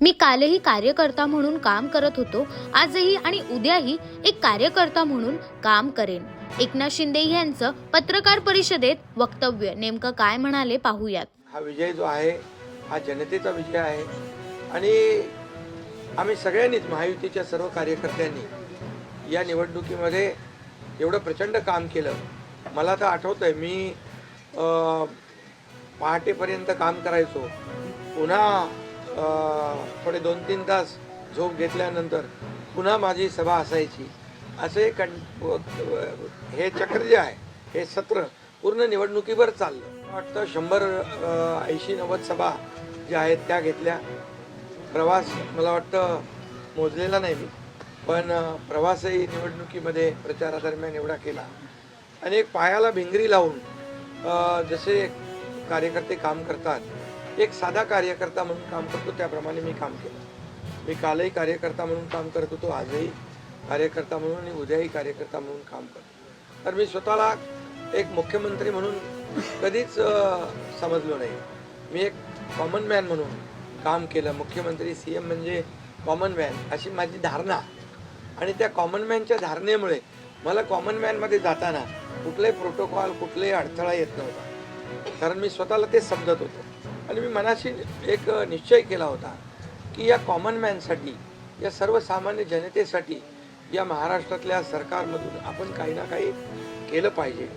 मी कालही कार्यकर्ता म्हणून काम करत होतो, आजही आणि उद्याही एक कार्यकर्ता म्हणून काम करेन. एकनाथ शिंदे यांचं पत्रकार परिषदेत वक्तव्य नेमकं काय म्हणाले पाहूयात. हा विजय जो आहे हा जनतेचा विजय आहे आणि आम्ही सगळ्यांनीच महायुतीच्या सर्व कार्यकर्त्यांनी या निवडणुकीमध्ये एवढं प्रचंड काम केलं. मला तर आठवतंय मी पहाटेपर्यंत काम करायचो, पुन्हा थोडे 2-3 तास झोप घेतल्यानंतर पुन्हा माझी सभा असायची. असे हे चक्र जे आहे हे सत्र पूर्ण निवडणुकीवर चाललं. वाटतं 100-80-90 सभा ज्या आहेत त्या घेतल्या. प्रवास मला वाटतं मोजलेला नाही मी, पण प्रवासही निवडणुकीमध्ये प्रचारादरम्यान एवढा केला. आणि एक पायाला भिंगरी लावून जसे कार्यकर्ते काम करतात, एक साधा कार्यकर्ता म्हणून काम करतो त्याप्रमाणे मी काम केलं. मी कालही कार्यकर्ता म्हणून काम करत होतो, आजही कार्यकर्ता म्हणून आणि उद्याही कार्यकर्ता म्हणून काम करतो. तर मी स्वतःला एक मुख्यमंत्री म्हणून कधीच समजलो नाही. मी एक कॉमन मॅन म्हणून काम केलं. मुख्यमंत्री CM म्हणजे कॉमन मॅन अशी माझी धारणा, आणि त्या कॉमन मॅनच्या धारणेमुळे मला कॉमन मॅनमध्ये जाताना कुठलाही प्रोटोकॉल कुठलाही अडथळा येत नव्हता, कारण मी स्वतःला ते समजत होतो. आणि मी मनाशी एक निश्चय केला होता की या कॉमन मॅनसाठी, या सर्वसामान्य जनतेसाठी या महाराष्ट्रातल्या सरकारमधून आपण काही ना काही केलं पाहिजे.